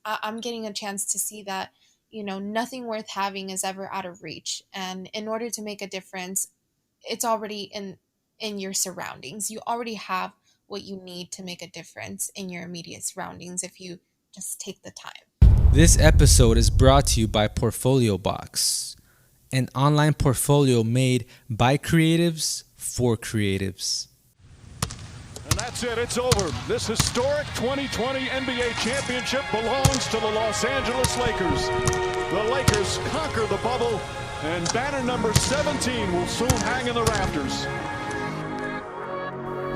I'm getting a chance to see that, nothing worth having is ever out of reach. And in order to make a difference, it's already in your surroundings. You already have what you need to make a difference in your immediate surroundings if you just take the time. This episode is brought to you by Portfolio Box, an online portfolio made by creatives for creatives. And that's it. It's over. This historic 2020 NBA championship belongs to the Los Angeles Lakers. The Lakers conquer the bubble, and banner number 17 will soon hang in the rafters.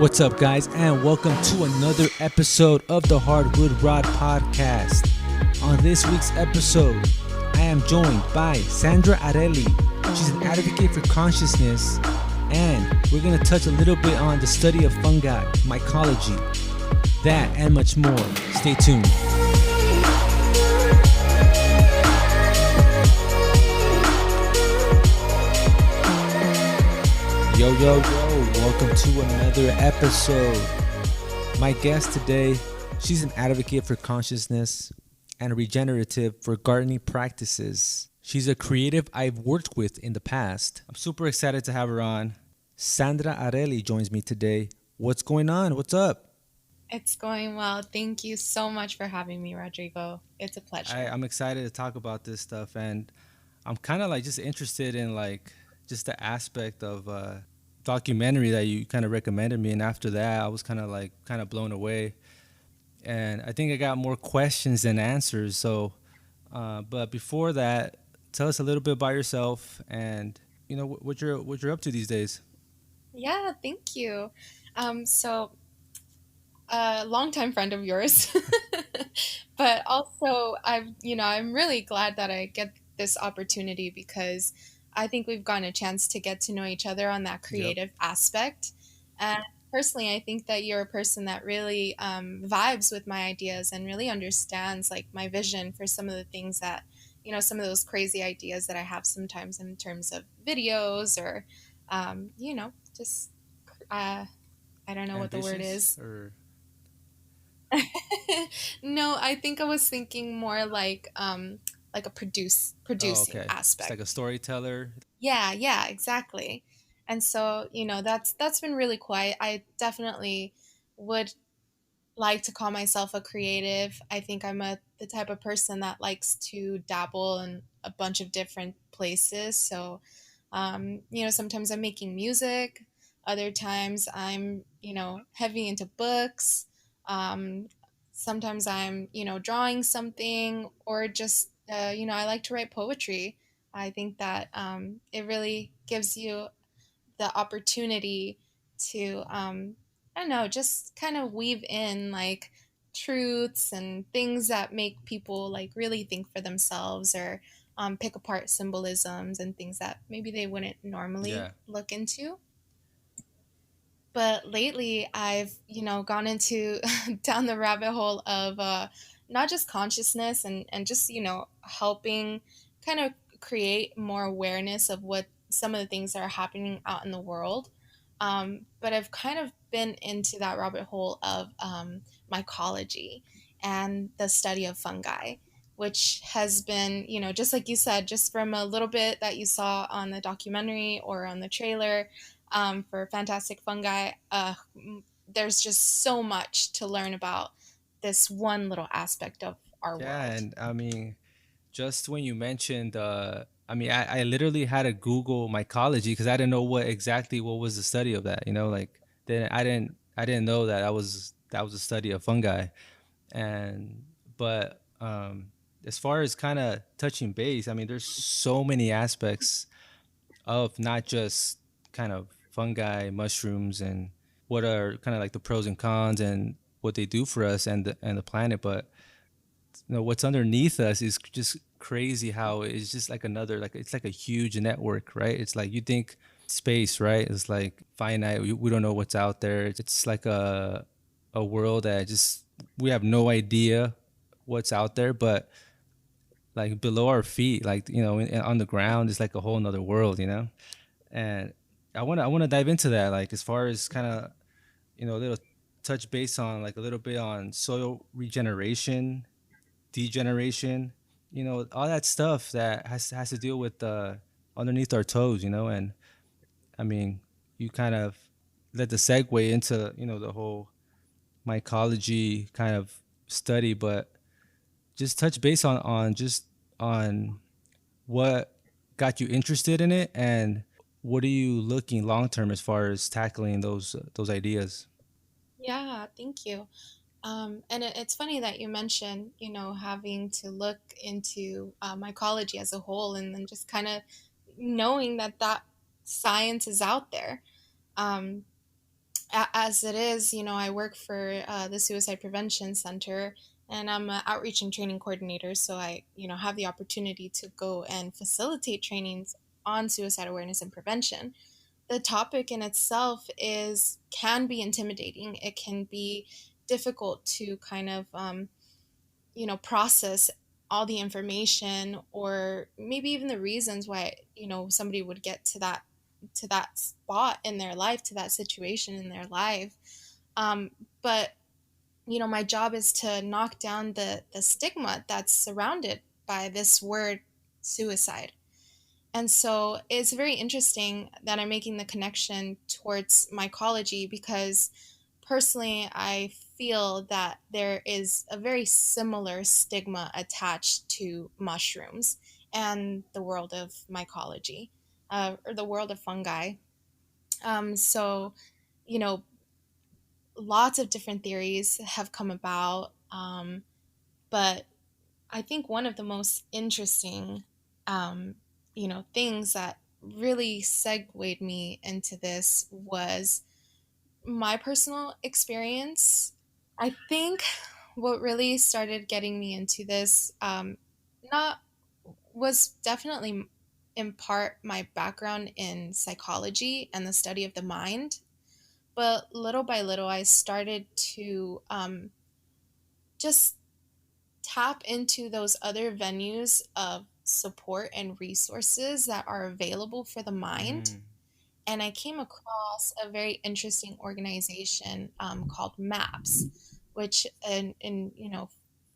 What's up, guys, and welcome to another episode of the Hardwood Rod Podcast. On this week's episode, I am joined by Sandra Arely. She's an advocate for consciousness, and we're going to touch a little bit on the study of fungi, mycology, that and much more. Stay tuned. Yo, welcome to another episode. My guest today, she's an advocate for consciousness and regenerative for gardening practices. She's a creative I've worked with in the past. I'm super excited to have her on. Sandra Arely joins me today. What's going on? What's up? It's going well. Thank you so much for having me, Rodrigo. It's a pleasure. I'm excited to talk about this stuff, and I'm kind of just interested in just the aspect of documentary that you kind of recommended me, and after that I was kind of blown away, and I think I got more questions than answers. So but before that, tell us a little bit about yourself and what you're up to these days. Yeah, thank you. So a longtime friend of yours, but also I'm really glad that I get this opportunity because I think we've gotten a chance to get to know each other on that creative aspect. And personally, I think that you're a person that really vibes with my ideas and really understands my my for some of the things that, some of those crazy ideas that I have sometimes in terms of videos or, just, I don't know what the word Ambitious is. or No, I think I was thinking more like a oh, producing okay, just like aspect. a storyteller. Yeah, exactly. And so, that's been really cool. I definitely would like to call myself a creative. I think I'm the type of person that likes to dabble in a bunch of different places. So, sometimes I'm making music, other times I'm, heavy into books. Um, Sometimes I'm, drawing something or just, I like to write poetry. I think that it really gives you the opportunity to I don't know, just kind of weave in truths and things that make people really think for themselves or pick apart symbolisms and things that maybe they wouldn't normally Yeah. look into. But lately I've gone into down the rabbit hole of not just consciousness and just helping kind of create more awareness of what some of the things that are happening out in the world. But I've kind of been into that rabbit hole of mycology and the study of fungi, which has been, just like you said, just from a little bit that you saw on the documentary or on the trailer for Fantastic Fungi, there's just so much to learn about this one little aspect of our Yeah, world. and I mean, just when you mentioned, I mean, I literally had to Google mycology because I didn't know what was the study of that. Then I didn't know that that was a study of fungi, and but as far as kind of touching base, I mean, there's so many aspects of not just kind of fungi, mushrooms, and what are kind of like the pros and cons and what they do for us and the planet, but what's underneath us is just crazy how it's just like it's like a huge network, right? It's like you think space, right? It's like finite. We don't know what's out there. It's like a world that just we have no idea what's out there, but like below our feet, on the ground is like a whole nother world. And I want to dive into that, like as far as kind of a little touch base on like a little bit on soil regeneration degeneration, all that stuff that has to deal with underneath our toes, and I mean, you kind of let the segue into, the whole mycology kind of study, but just touch base on just on what got you interested in it, and what are you looking long term as far as tackling those ideas? Yeah, thank you. And it's funny that you mentioned, having to look into mycology as a whole, and then just kind of knowing that science is out there. Um, as it is, I work for the Suicide Prevention Center, and I'm an outreach and training coordinator. So I, have the opportunity to go and facilitate trainings on suicide awareness and prevention. The topic in itself is can be intimidating. It can be difficult to kind of process all the information, or maybe even the reasons why somebody would get to that spot in their life, to that situation in their life. But my job is to knock down the stigma that's surrounded by this word suicide. And so it's very interesting that I'm making the connection towards mycology, because personally, I feel that there is a very similar stigma attached to mushrooms and the world of mycology, or the world of fungi. So, you know, lots of different theories have come about, but I think one of the most interesting, um, things that really segued me into this was my personal experience. I think what really started getting me into this, not was definitely in part my background in psychology and the study of the mind, but little by little, I started to just tap into those other venues of support and resources that are available for the mind. Mm. And I came across a very interesting organization called MAPS, which,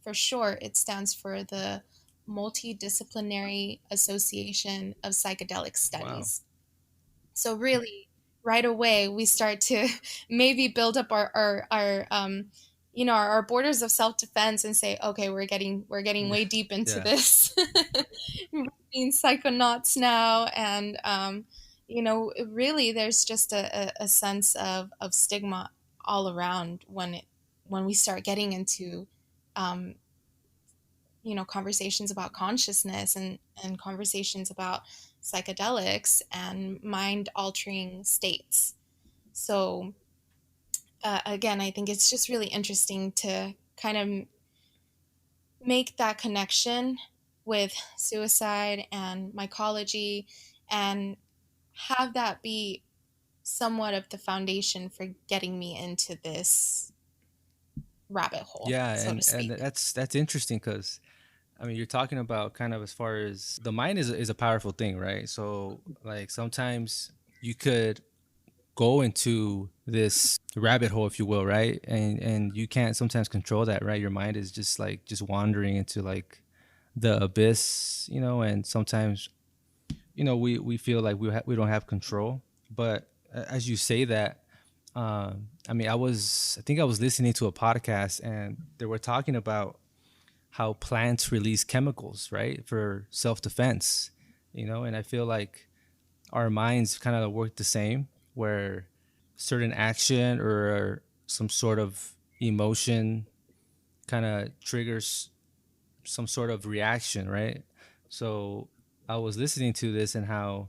for short, it stands for the Multidisciplinary Association of Psychedelic Wow. Studies. So really, right away, we start to maybe build up our borders of self-defense, and say, okay, we're getting way deep into Yeah. this. We're being psychonauts now, and really, there's just a sense of stigma all around when we start getting into um, conversations about consciousness, and conversations about psychedelics and mind altering states. So, again, I think it's just really interesting to kind of make that connection with suicide and mycology, and have that be somewhat of the foundation for getting me into this rabbit hole, Yeah, so to and speak. that's interesting because I mean, you're talking about kind of as far as the mind is a powerful thing, right? So like sometimes you could go into this rabbit hole, if you will, right? And you can't sometimes control that, right? Your mind is just like just wandering into like the abyss, and sometimes we feel like we don't have control. But as you say that, I mean, I think I was listening to a podcast and they were talking about how plants release chemicals, right, for self defense, and I feel like our minds kind of work the same, where certain action or some sort of emotion kind of triggers some sort of reaction, right? So I was listening to this and how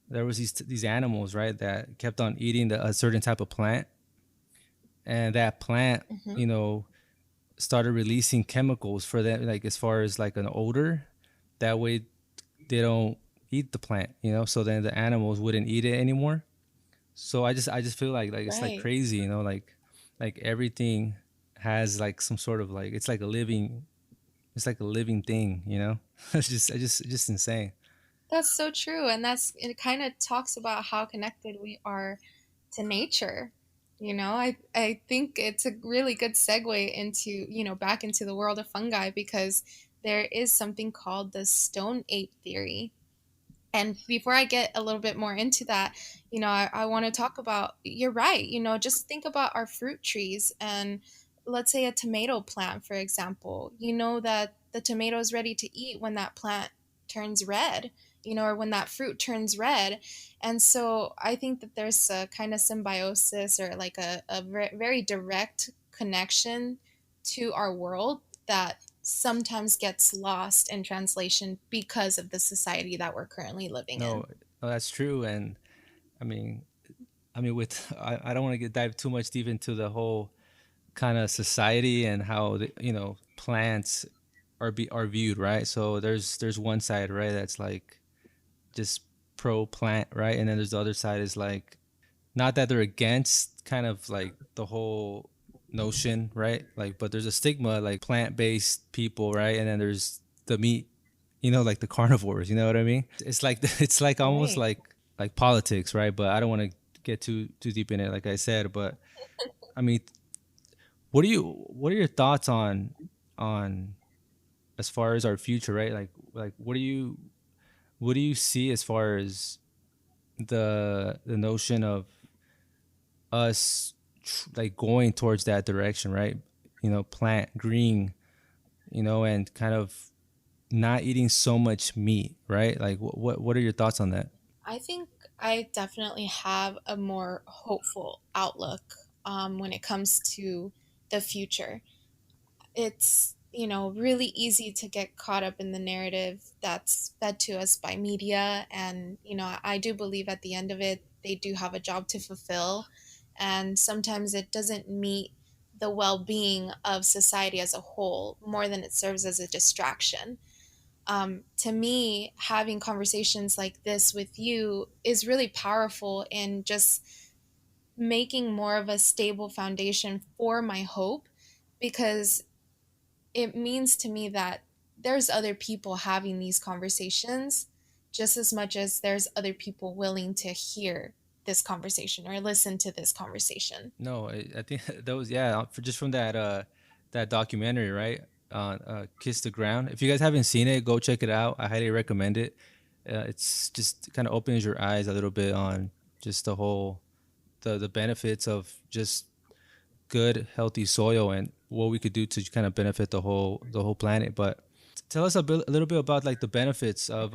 there was these animals, right, that kept on eating a certain type of plant, and that plant, Hmm. you know, started releasing chemicals for them, like as far as like an odor. That way, they don't eat the plant, So then the animals wouldn't eat it anymore. So I just feel like it's like Right. crazy, like everything has like some sort of like it's like a living thing. It's just insane. That's so true. And it kind of talks about how connected we are to nature. I think it's a really good segue into, back into the world of fungi, because there is something called the stone ape theory. And before I get a little bit more into that, I want to talk about, you're right, just think about our fruit trees, and let's say a tomato plant, for example. You know that the tomato is ready to eat when that plant turns red, or when that fruit turns red. And so I think that there's a kind of symbiosis, or like a very direct connection to our world that sometimes gets lost in translation because of the society that we're currently living No, in. no, that's true. And I mean, with I don't want to get dive too much deep into the whole kind of society and how plants are viewed, right? So there's one side, right, that's like just pro plant, right, and then there's the other side is like, not that they're against kind of like the whole notion, right? Like, but there's a stigma like plant based people, right? And then there's the meat, like the carnivores. You know what I mean? It's like it's like almost Right. like politics, right? But I don't want to get too deep in it, like I said. But I mean, what are your thoughts on as far as our future, right? Like what do you see as far as the notion of us like going towards that direction, right? Plant green, and kind of not eating so much meat, right? Like what are your thoughts on that? I think I definitely have a more hopeful outlook when it comes to the future. It's, really easy to get caught up in the narrative that's fed to us by media. And, I do believe at the end of it, they do have a job to fulfill. And sometimes it doesn't meet the well being of society as a whole more than it serves as a distraction. To me, having conversations like this with you is really powerful in just making more of a stable foundation for my hope, because it means to me that there's other people having these conversations just as much as there's other people willing to hear this conversation or listen to this conversation. No, I think those, yeah, for just from that documentary, right? Kiss the Ground. If you guys haven't seen it, go check it out. I highly recommend it. It's just kind of opens your eyes a little bit on just the benefits of just good healthy soil and what we could do to kind of benefit the whole planet. But tell us a little bit about like the benefits of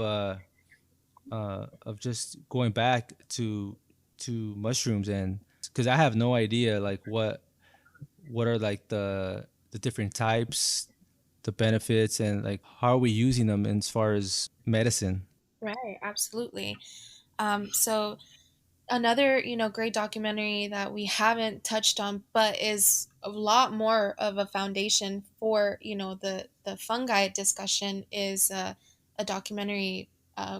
just going back to mushrooms, and because I have no idea like what are like the different types, the benefits, and like how are we using them as far as medicine. Right, absolutely. So another, great documentary that we haven't touched on, but is a lot more of a foundation for, the fungi discussion, is a documentary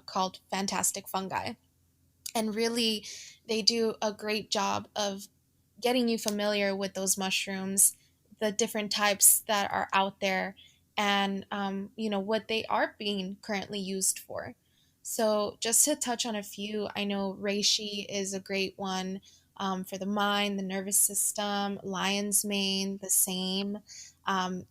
called Fantastic Fungi. And really, they do a great job of getting you familiar with those mushrooms, the different types that are out there, and what they are being currently used for. So just to touch on a few, I know reishi is a great one, for the mind, the nervous system. Lion's mane, the same.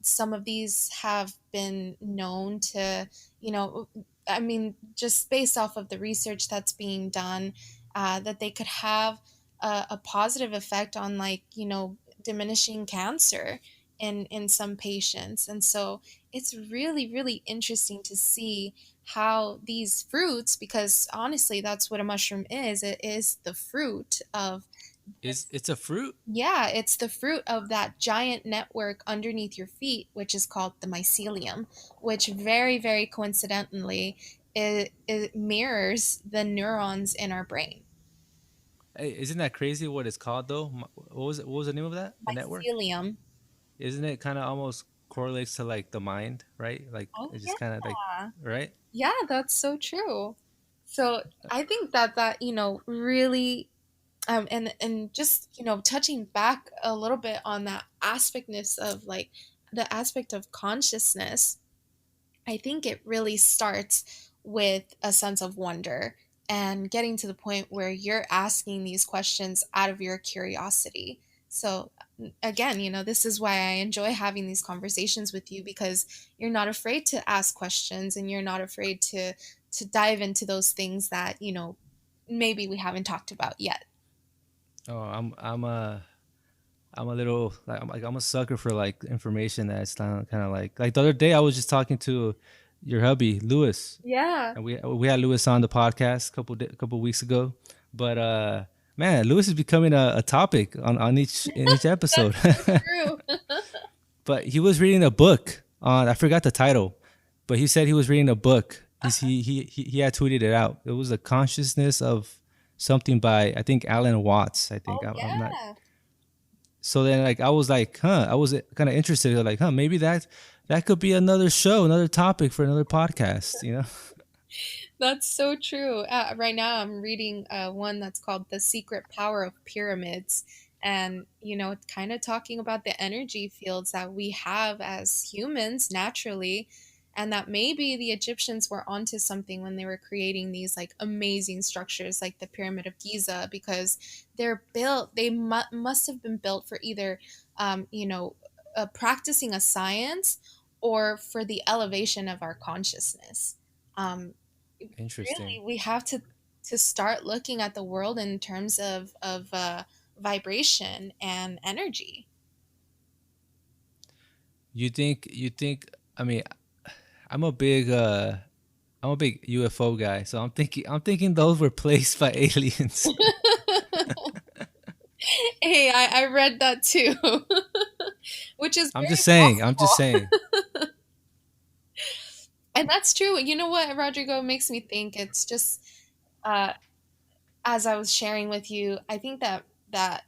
Some of these have been known to, you know, I mean, just based off of the research that's being done, that they could have a positive effect on, like, diminishing cancer in some patients. And so it's really, really interesting to see how these fruits, because honestly, that's what a mushroom is. It is the fruit of Is this. it's a fruit? Yeah, it's the fruit of that giant network underneath your feet, which is called the mycelium, which very, very coincidentally, it mirrors the neurons in our brain. Hey, isn't that crazy what it's called though? What was the name of that? The network? Mycelium. Isn't it kind of almost correlates to like the mind, right? Like Oh, it just kind of like, yeah. right? Yeah, that's so true. So I think that really, and just, touching back a little bit on that aspectness of, like, the aspect of consciousness, I think it really starts with a sense of wonder and getting to the point where you're asking these questions out of your curiosity. So again, this is why I enjoy having these conversations with you, because you're not afraid to ask questions, and you're not afraid to dive into those things that, maybe we haven't talked about yet. Oh, I'm a little like I'm a sucker for like information that's kind of like the other day I was just talking to your hubby Lewis, Yeah. and we had Lewis on the podcast a couple weeks ago. But man, Lewis is becoming a topic on each in each episode. That's so true. But he was reading a book on, I forgot the title, but he said he was reading a book. He had tweeted it out. It was the consciousness of something by, I think, Alan Watts. I think Oh I'm not. yeah. So then like I was like, I was kind of interested. Like, maybe that could be another show, another topic for another podcast. That's so true. Right now, I'm reading one that's called The Secret Power of Pyramids. And, it's kind of talking about the energy fields that we have as humans naturally. And that maybe the Egyptians were onto something when they were creating these like amazing structures like the Pyramid of Giza, because they must have been built for either, practicing a science, or for the elevation of our consciousness. Um, Interesting. Really, we have to start looking at the world in terms of vibration and energy. You think? I mean, I'm a big uh I'm a big UFO guy, so I'm thinking those were placed by aliens. Hey, I read that too. Which is I'm very just saying. I'm possible. just saying. And that's true. You know what, Rodrigo, makes me think? It's just, uh, as I was sharing with you, I think that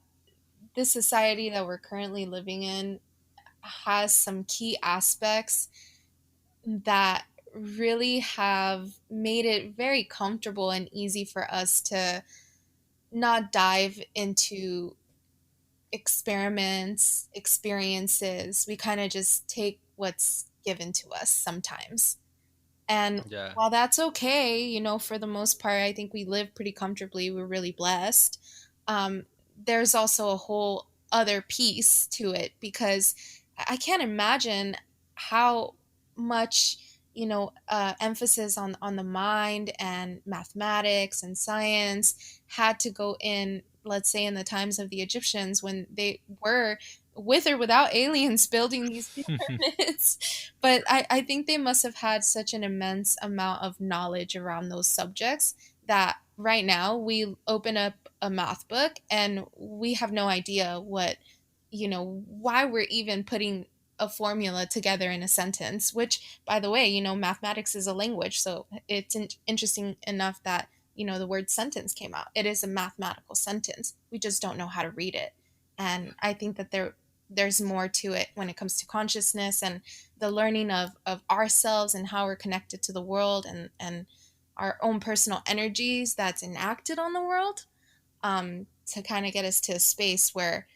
this society that we're currently living in has some key aspects that really have made it very comfortable and easy for us to not dive into experiments, experiences. We kind of just take what's given to us sometimes. And Yeah. while that's okay, for the most part, I think we live pretty comfortably. We're really blessed. Um, there's also a whole other piece to it, because I can't imagine how much, emphasis on the mind and mathematics and science had to go in, let's say, in the times of the Egyptians, when they were, with or without aliens, building these pyramids. But I think they must have had such an immense amount of knowledge around those subjects that right now we open up a math book and we have no idea why we're even putting a formula together in a sentence, which, by the way, mathematics is a language. So it's interesting enough that, the word sentence came out. It is a mathematical sentence. We just don't know how to read it. And I think that there's more to it when it comes to consciousness and the learning of ourselves and how we're connected to the world, and our own personal energies that's enacted on the world, to kind of get us to a space where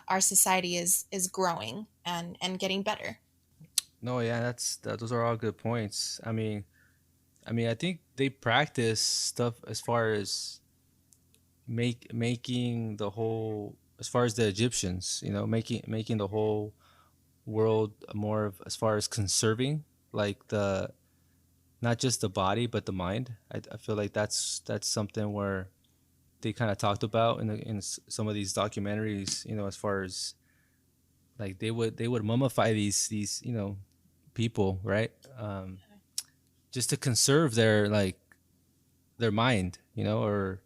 our society is growing and getting better. No, yeah, those are all good points. I think they practice stuff as far as making the whole, as far as the Egyptians, making the whole world more of, as far as conserving, like the, not just the body but the mind. I feel like that's something where they kind of talked about in some of these documentaries, as far as like they would mummify these people, right? Just to conserve their, like, their mind, or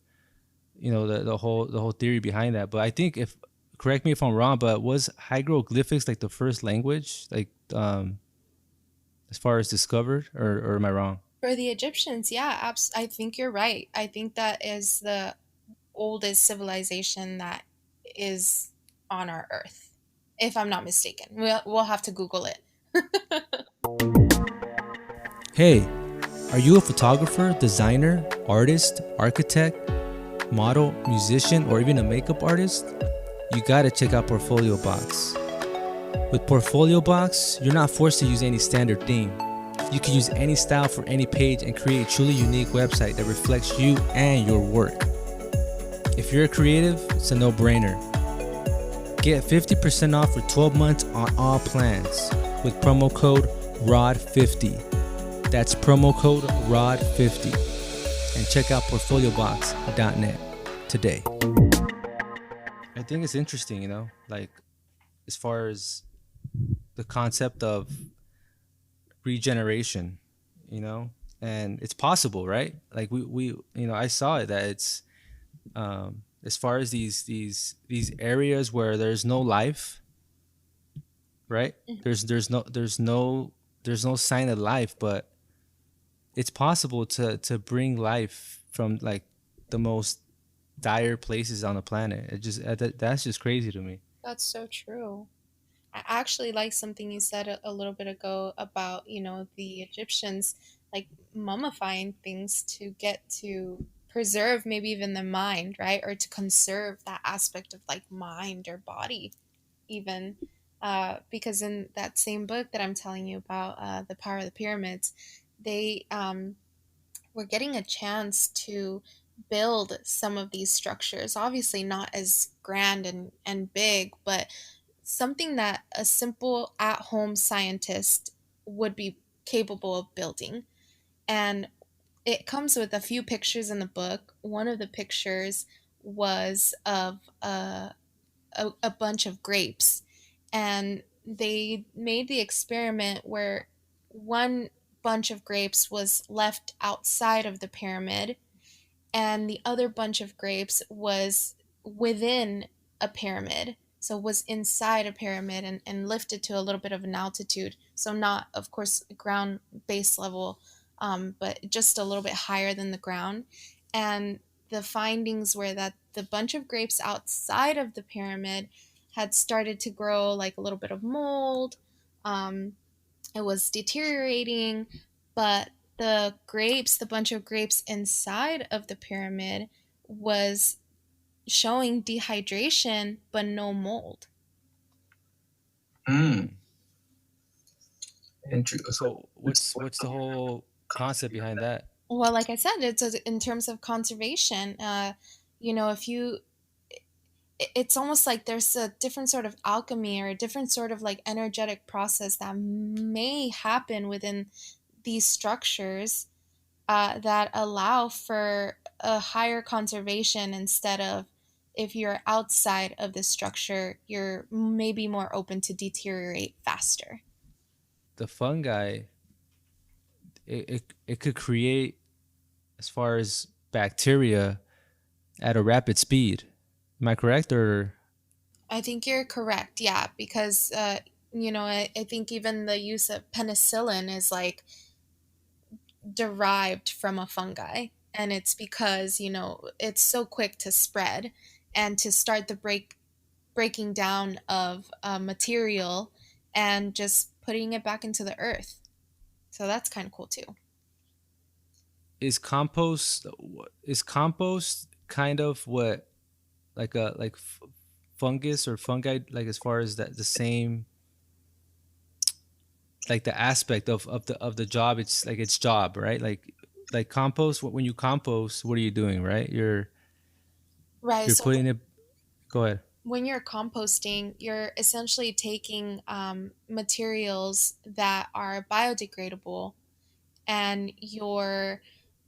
the whole theory behind that. But I think, if correct me if I'm wrong, but was hieroglyphics like the first language, like, as far as discovered, or am I wrong? For the Egyptians, yeah, I think you're right. I think that is the oldest civilization that is on our earth, if I'm not mistaken. We'll have to Google it. Hey, are you a photographer, designer, artist, architect, model, musician, or even a makeup artist? You gotta check out Portfolio Box. With Portfolio Box, you're not forced to use any standard theme. You can use any style for any page and create a truly unique website that reflects you and your work. If you're a creative, it's a no-brainer. Get 50% off for 12 months on all plans with promo code ROD50. That's promo code ROD50. And check out portfoliobox.net today. I think it's interesting, like as far as the concept of regeneration, you know, and it's possible, right? Like I saw it that it's as far as these areas where there's no life, right? There's no sign of life, but it's possible to bring life from like the most dire places on the planet. That's just crazy to me. That's so true. I actually like something you said a little bit ago about, the Egyptians like mummifying things to get to preserve maybe even the mind, right? Or to conserve that aspect of like mind or body, even. Because in that same book that I'm telling you about, The Power of the Pyramids, they were getting a chance to build some of these structures. Obviously, not as grand and big, but something that a simple at home scientist would be capable of building. And it comes with a few pictures in the book. One of the pictures was of a bunch of grapes. And they made the experiment where one bunch of grapes was left outside of the pyramid and the other bunch of grapes was within a pyramid, so was inside a pyramid and lifted to a little bit of an altitude, so not of course ground base level, but just a little bit higher than the ground. And the findings were that the bunch of grapes outside of the pyramid had started to grow like a little bit of mold. um, it was deteriorating, but the bunch of grapes inside of the pyramid was showing dehydration but no mold. Mm. So what's the whole concept behind that? Well, like I said, in terms of conservation. If you it's almost like there's a different sort of alchemy or a different sort of like energetic process that may happen within these structures, that allow for a higher conservation instead of, if you're outside of the structure, you're maybe more open to deteriorate faster. The fungi, it could create, as far as bacteria, at a rapid speed. Am I correct? Or I think you're correct, yeah, because I think even the use of penicillin is like derived from a fungi, and it's because it's so quick to spread and to start the breaking down of material and just putting it back into the earth. So that's kind of cool too. is compost kind of what, like a fungus or fungi, like as far as that, the same, like the aspect of the job, it's like its job, right? Like compost, when you compost, what are you doing, right? Right. You're So putting it, go ahead. when you're composting, you're essentially taking materials that are biodegradable and you're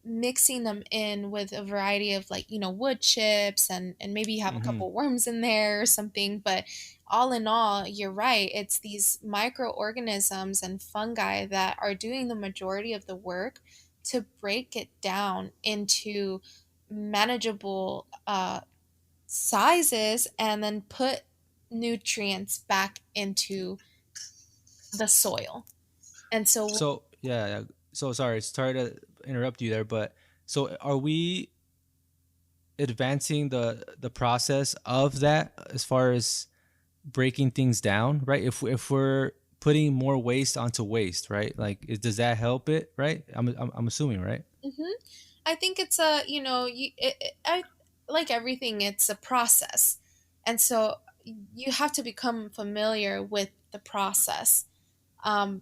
mixing them in with a variety of like wood chips, and maybe you have a Hmm. couple worms in there or something. But all in all, you're right, it's these microorganisms and fungi that are doing the majority of the work to break it down into manageable sizes and then put nutrients back into the soil. And so So yeah, so sorry to interrupt you there, but so are we advancing the process of that, as far as breaking things down, right? If we're putting more waste onto waste, right? Like, does that help it, right? I'm assuming, right? mhm. I think it's a, I like everything, it's a process. And so you have to become familiar with the process. Um,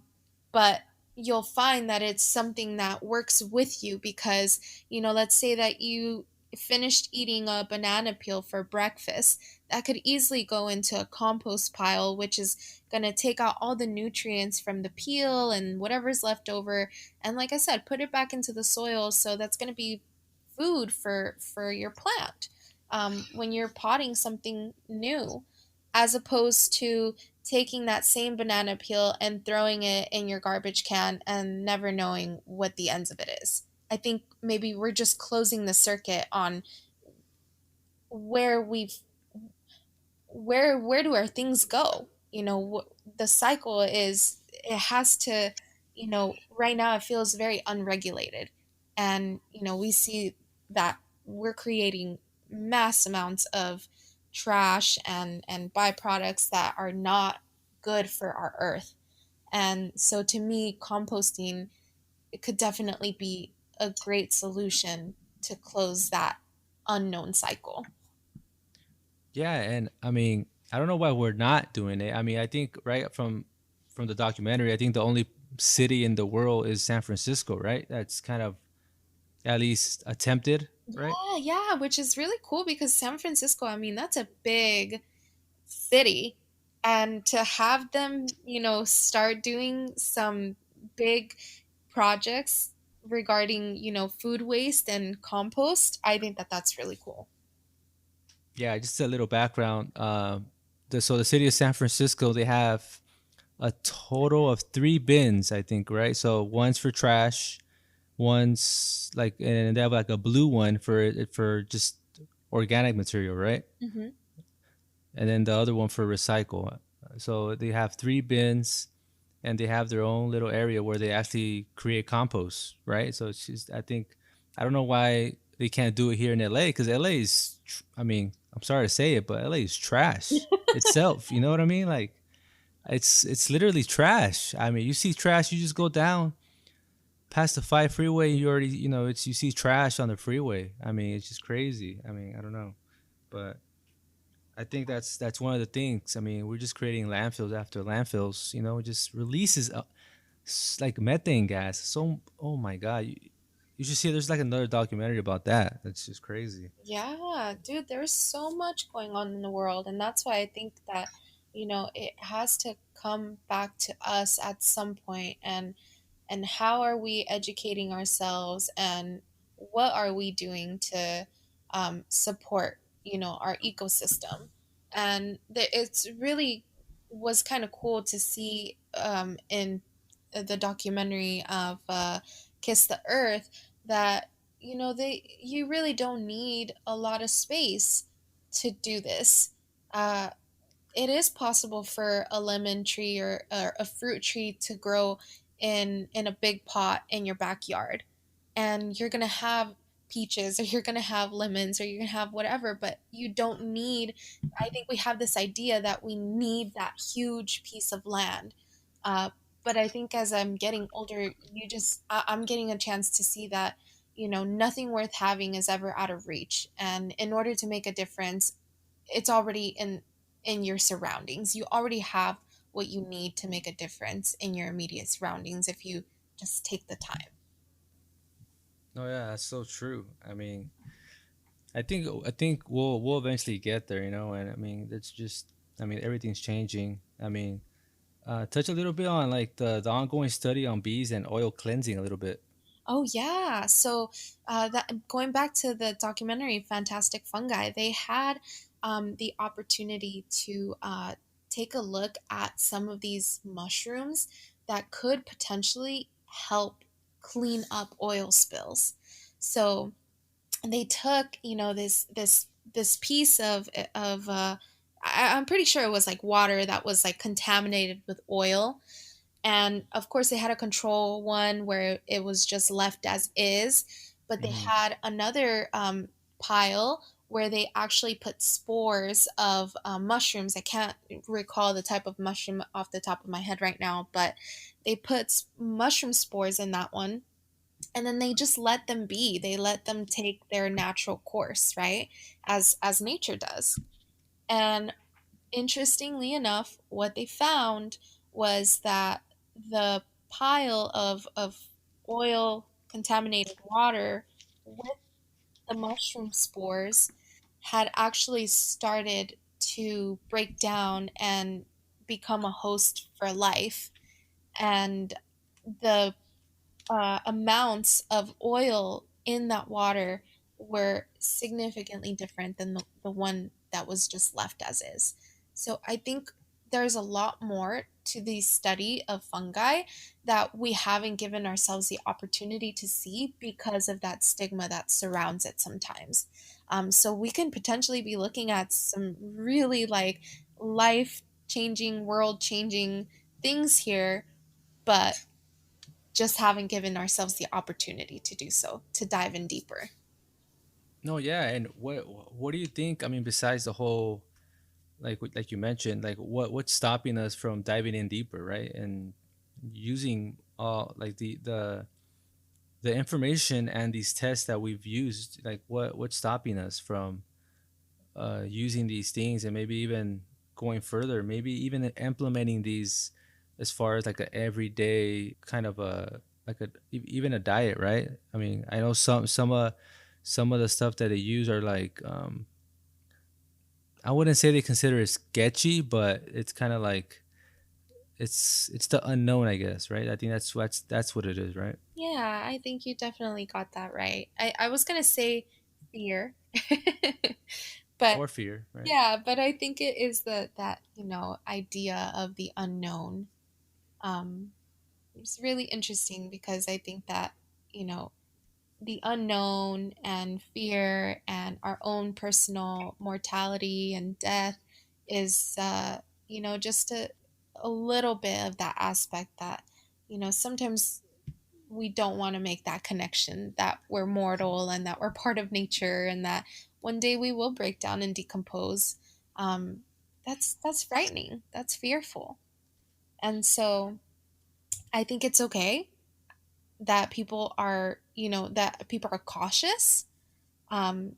but you'll find that it's something that works with you because, let's say that you finished eating a banana peel for breakfast. that could easily go into a compost pile, which is going to take out all the nutrients from the peel and whatever's left over, and like I said, put it back into the soil. So that's going to be food for your plant, when you're potting something new, as opposed to taking that same banana peel and throwing it in your garbage can and never knowing what the ends of it is. I think maybe we're just closing the circuit on where we've where do our things go. The cycle is, it has to, right now it feels very unregulated, and we see that we're creating mass amounts of trash and byproducts that are not good for our earth. And so to me, composting, it could definitely be a great solution to close that unknown cycle. Yeah, and I mean, I don't know why we're not doing it. I mean, I think right from the documentary, I think the only city in the world is San Francisco, right? That's kind of at least attempted, right? Yeah, yeah, which is really cool because San Francisco, I mean, that's a big city. And to have them, start doing some big projects regarding, food waste and compost, I think that that's really cool. Yeah, just a little background. So the city of San Francisco, they have a total of 3 bins, I think, right? So one's for trash, one's like, and they have like a blue one for just organic material, right? Hmm. And then the other one for recycle. So they have 3 bins, and they have their own little area where they actually create compost, right? So it's just, I think, I don't know why they can't do it here in LA, because LA is, I mean, I'm sorry to say it, but LA is trash itself. You know what I mean? Like it's literally trash. I mean, you see trash, you just go down past the 5 freeway, you already, it's, you see trash on the freeway. I mean, it's just crazy. I mean, I don't know, but I think that's one of the things. I mean, we're just creating landfills after landfills. It just releases like methane gas. So, oh my god, you should see. There's like another documentary about that. That's just crazy. Yeah, dude, there's so much going on in the world, and that's why I think that, it has to come back to us at some point, and how are we educating ourselves, and what are we doing to support, our ecosystem. And it's really was kind of cool to see, in the documentary of Kiss the Earth, that you really don't need a lot of space to do this. It is possible for a lemon tree or a fruit tree to grow in a big pot in your backyard, and you're gonna have peaches, or you're gonna have lemons, or you're gonna have whatever, but you don't need. I think we have this idea that we need that huge piece of land. uh, but I think as I'm getting older, I'm getting a chance to see that nothing worth having is ever out of reach, and in order to make a difference, it's already in your surroundings. You already have what you need to make a difference in your immediate surroundings if you just take the time. Oh yeah, that's so true. I mean, I think we'll eventually get there. And I mean, it's just, I mean, everything's changing. I mean, touch a little bit on like the ongoing study on bees and oil cleansing a little bit. Oh yeah. So that going back to the documentary Fantastic Fungi, they had the opportunity to take a look at some of these mushrooms that could potentially help clean up oil spills. So they took, this piece of I'm pretty sure it was like water that was like contaminated with oil, and of course they had a control one where it was just left as is, but they Hmm. had another pile where they actually put spores of mushrooms. I can't recall the type of mushroom off the top of my head right now, but they put mushroom spores in that one, and then they just let them be. They let them take their natural course, right, as nature does. And interestingly enough, what they found was that the pile of oil contaminated water with the mushroom spores had actually started to break down and become a host for life. And the amounts of oil in that water were significantly different than the one that was just left as is. So I think there's a lot more to the study of fungi that we haven't given ourselves the opportunity to see because of that stigma that surrounds it sometimes. So we can potentially be looking at some really like life changing, world changing things here, but just haven't given ourselves the opportunity to do so, to dive in deeper. No, yeah, and what do you think? I mean, besides the whole like you mentioned, like what's stopping us from diving in deeper, right? And using like the information and these tests that we've used, like what's stopping us from using these things, and maybe even going further, maybe even implementing these as far as like a everyday kind of a like even a diet, right? I mean, I know some of the stuff that they use are like I wouldn't say they consider it sketchy, but it's kind of like it's the unknown, I guess, right? I think that's what it is, right? Yeah, I think you definitely got that right. I was going to say fear, but Or fear, right? yeah, but I think it is that, idea of the unknown. Um, it's really interesting because I think that, you know, the unknown and fear and our own personal mortality and death is just a little bit of that aspect that sometimes we don't want to make that connection that we're mortal and that we're part of nature and that one day we will break down and decompose. um, that's frightening, that's fearful. And so I think it's okay that people are cautious. um,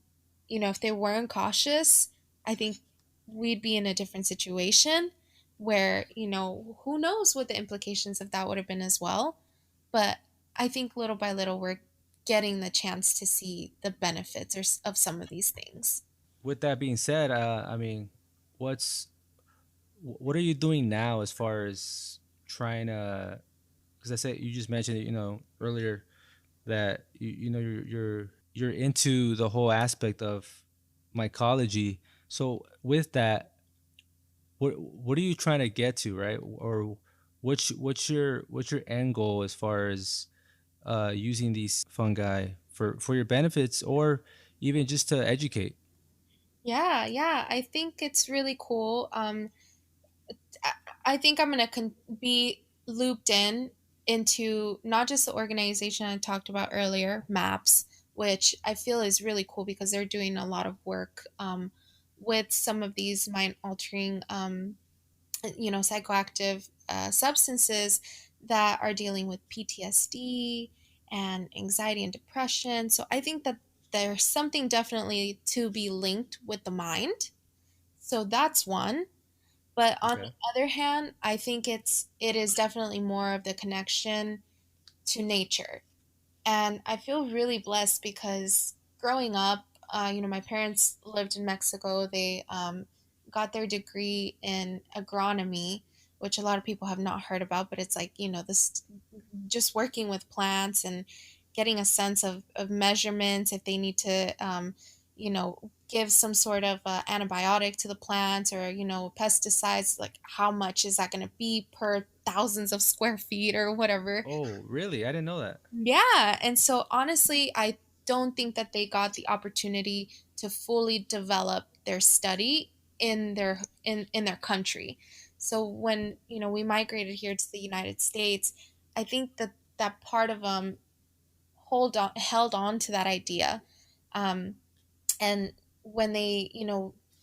if they weren't cautious, I think we'd be in a different situation where, who knows what the implications of that would have been as well. But I think little by little, we're getting the chance to see the benefits of some of these things. With that being said, I mean, what's what are you doing now as far as trying to, because I said you just mentioned it, earlier, that you're into the whole aspect of mycology. So with that, what are you trying to get to, right? Or what's your end goal as far as using these fungi for your benefits, or even just to educate? Yeah, yeah, I think it's really cool. I, I think I'm going to be looped into not just the organization I talked about earlier, MAPS, which I feel is really cool because they're doing a lot of work with some of these mind altering, psychoactive substances that are dealing with PTSD and anxiety and depression. So I think that there's something definitely to be linked with the mind. So that's one. But on the Okay. other hand, I think it is definitely more of the connection to nature. And I feel really blessed because growing up, my parents lived in Mexico. They got their degree in agronomy, which a lot of people have not heard about, but it's like, this just working with plants and getting a sense of measurements if they need to, give some sort of antibiotic to the plants or, pesticides, like how much is that going to be per thousands of square feet or whatever. Oh, really? I didn't know that. Yeah, and so honestly, I don't think that they got the opportunity to fully develop their study in their country. So when, we migrated here to the United States, I think that that part of them held on to that idea. Um, and when they,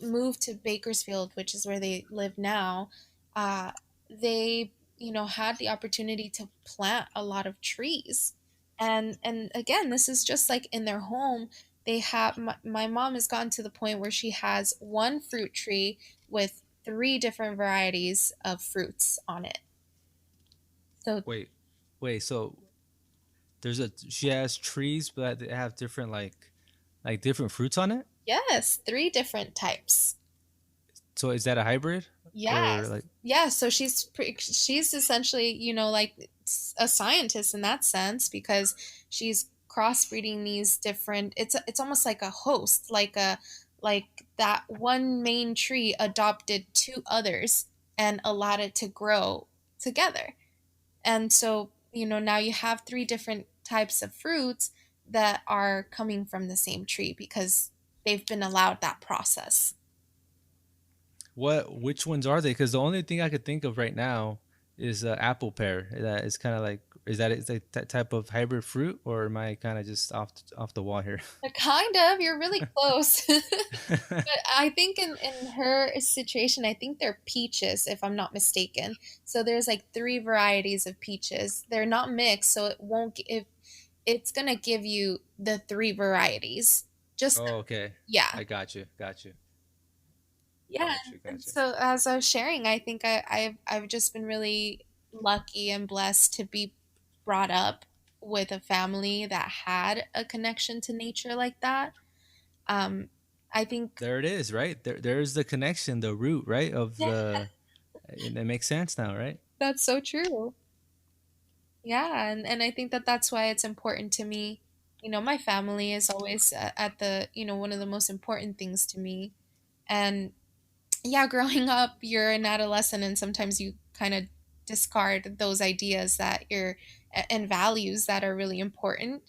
moved to Bakersfield, which is where they live now, uh, they, had the opportunity to plant a lot of trees. And again, this is just like in their home. They have my mom has gotten to the point where she has one fruit tree with three different varieties of fruits on it. So Wait, wait. So she has trees, but they have different like different fruits on it. yes, three different types. So is that a hybrid or Yes. like? Yeah, so she's essentially, like a scientist in that sense because she's crossbreeding these different it's almost like a host, like that one main tree adopted two others and allowed it to grow together. And so, now you have three different types of fruits that are coming from the same tree because they've been allowed that process. Which ones are they? Because the only thing I could think of right now is apple pear. That is kind of like, is that type of hybrid fruit, or am I kind of just off the wall here? Kind of, you're really close. But I think in her situation, I think they're peaches, if I'm not mistaken. So there's like three varieties of peaches. They're not mixed, so it won't if it's gonna give you the three varieties. Just Oh, okay. yeah. I got you, Yeah, and got you. so as I was sharing, I think I've just been really lucky and blessed to be brought up with a family that had a connection to nature like that. Um, I think There it is, right? There's the connection, the root, right? Of yeah, the, it makes sense now, right? that's so true. Yeah, and I think that that's why it's important to me. My family is always at the one of the most important things to me, and yeah, growing up, you're an adolescent, and sometimes you kind of discard those ideas that you're and values that are really important.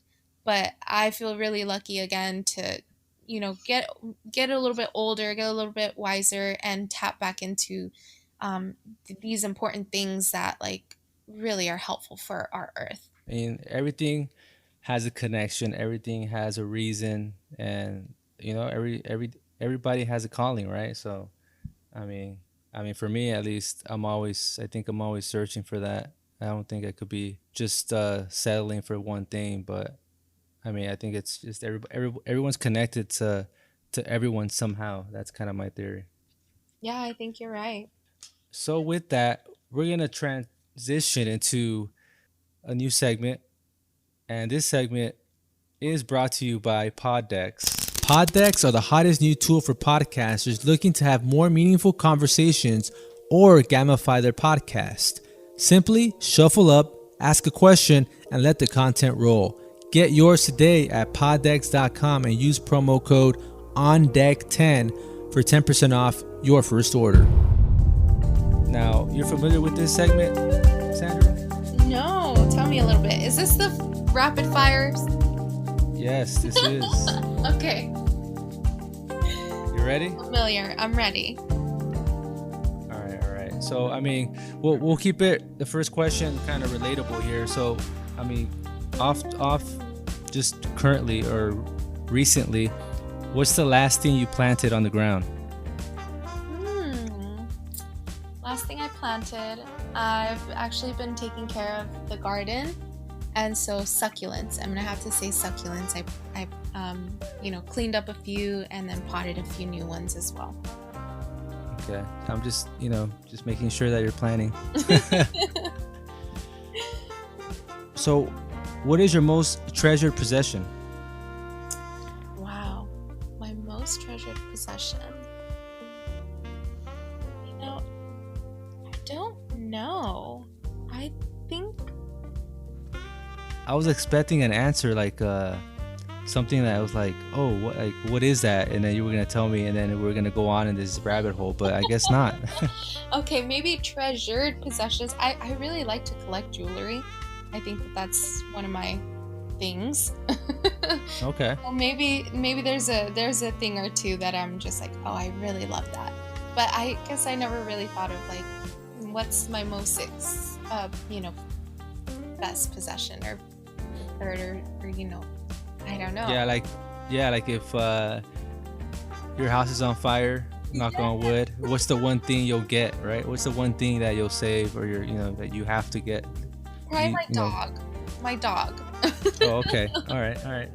But I feel really lucky again to, get a little bit older, get a little bit wiser, and tap back into these important things that like really are helpful for our earth. I mean, everything has a connection, everything has a reason, and everybody has a calling, right? So I mean, for me at least, I think I'm always searching for that. I don't think I could be just settling for one thing, but I mean, I think it's just everyone's connected to everyone somehow. That's kind of my theory. Yeah, I think you're right. So with that, we're gonna transition into a new segment, and this segment is brought to you by Poddex. Poddex are the hottest new tool for podcasters looking to have more meaningful conversations or gamify their podcast. Simply shuffle up, ask a question, and let the content roll. Get yours today at poddex.com and use promo code ONDECK10 for 10% off your first order. Now, you're familiar with this segment, Sandra? No, tell me a little bit. Is this the rapid fires? Yes, this is. Okay. You ready? Familiar. I'm ready. All right. So, I mean, we'll keep it, the first question, kind of relatable here. So, I mean, off, just currently or recently, what's the last thing you planted on the ground? Last thing I planted, I've actually been taking care of the garden, and so succulents. I'm gonna have to say succulents. I cleaned up a few and then potted a few new ones as well. Okay, I'm just just making sure that you're planning. So, what is your most treasured possession? Wow, my most treasured possession. I don't know. I think I was expecting an answer like something that was like, oh, what is that? And then you were gonna tell me, and then we're gonna go on in this rabbit hole. But I guess not. okay, maybe treasured possessions. I really like to collect jewelry. I think that's one of my things. Okay. Well, maybe there's a thing or two that I'm just like, oh, I really love that. But I guess I never really thought of like, what's my most best possession or third or I don't know. Yeah, like if your house is on fire, knock on wood, what's the one thing you'll get, right? What's the one thing that you'll save, or that you have to get? Probably my dog. My dog. Oh, okay. All right.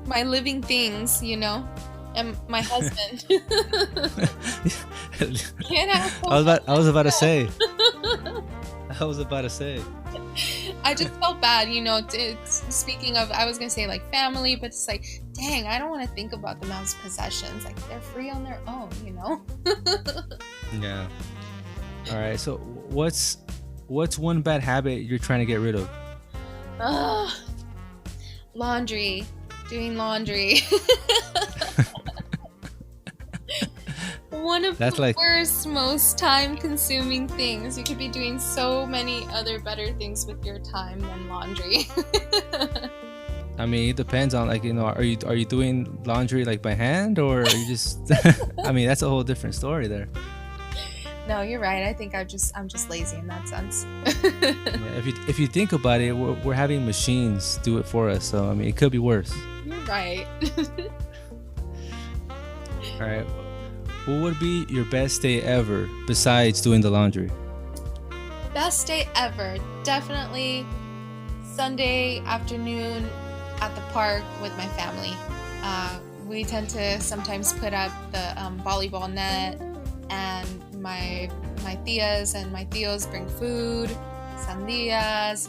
My living things, and my husband. I was about to say. I was about to say. I just felt bad, speaking of, I was gonna say like family, but it's like, dang, I don't want to think about them as possessions. Like they're free on their own. Yeah. All right. So what's one bad habit you're trying to get rid of? Ugh. Laundry. Doing laundry. One of That's the like, worst, most time-consuming things. You could be doing so many other better things with your time than laundry. I mean, it depends on, like, are you doing laundry like by hand, or are you just I mean, that's a whole different story there. No, you're right. I think I'm just lazy in that sense. Yeah, if you think about it, we're having machines do it for us, so I mean, it could be worse. You're right. All right. What would be your best day ever besides doing the laundry? Best day ever. Definitely Sunday afternoon at the park with my family. We tend to sometimes put up the volleyball net, and my tias and my tios bring food, sandias,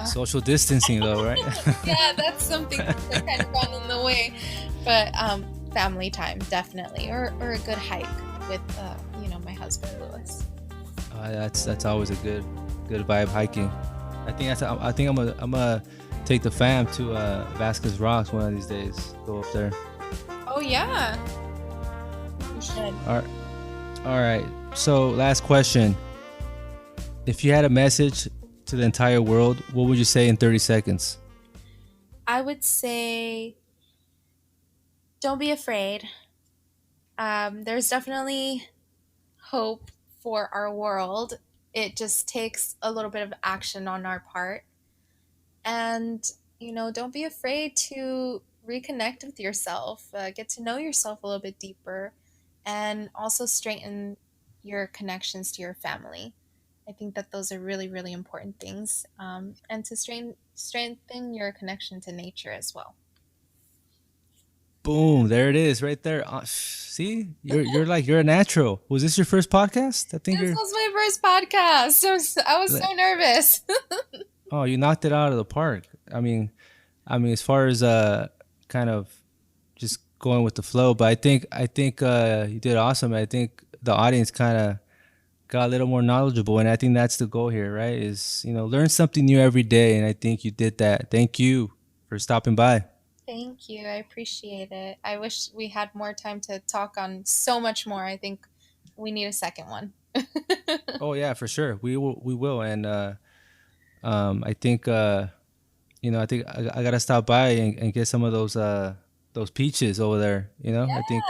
Social distancing, though, right? yeah, that's something that's kind of gone in the way. But family time, definitely, or a good hike with my husband Louis. That's always a good vibe hiking. I think I'm gonna take the fam to Vasquez Rocks one of these days. Go up there. Oh yeah, you should. All right. So last question: if you had a message to the entire world, what would you say in 30 seconds? I would say, don't be afraid. There's definitely hope for our world. It just takes a little bit of action on our part. And, don't be afraid to reconnect with yourself, get to know yourself a little bit deeper, and also strengthen your connections to your family. I think that those are really, really important things. And to strengthen your connection to nature as well. Boom! There it is, right there. See, you're a natural. Was this your first podcast? I think This was my first podcast. I was so nervous. Oh, you knocked it out of the park. I mean, as far as kind of just going with the flow, but I think you did awesome. I think the audience kind of got a little more knowledgeable, and I think that's the goal here, right? Is learn something new every day, and I think you did that. Thank you for stopping by. Thank you. I appreciate it. I wish we had more time to talk on so much more. I think we need a second one. Oh yeah, for sure. We will, and I think I think I gotta stop by and get some of those peaches over there. Yeah. I think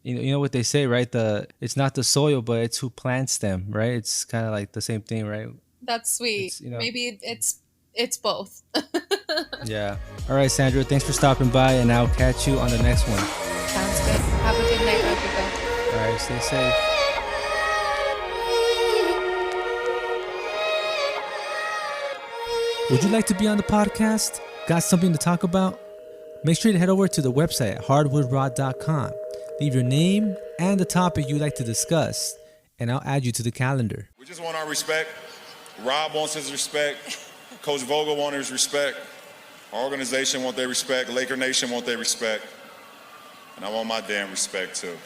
you know what they say, right? It's not the soil, but it's who plants them, right? It's kind of like the same thing, right? That's sweet. Maybe it's both. Yeah. All right, Sandra. Thanks for stopping by, and I'll catch you on the next one. Sounds good. Have a good night, Rodrigo. All right. Stay safe. Would you like to be on the podcast? Got something to talk about? Make sure to head over to the website at hardwoodrod.com. Leave your name and the topic you'd like to discuss, and I'll add you to the calendar. We just want our respect. Rob wants his respect. Coach Vogel wants his respect. Our organization wants their respect. Laker Nation wants their respect. And I want my damn respect too.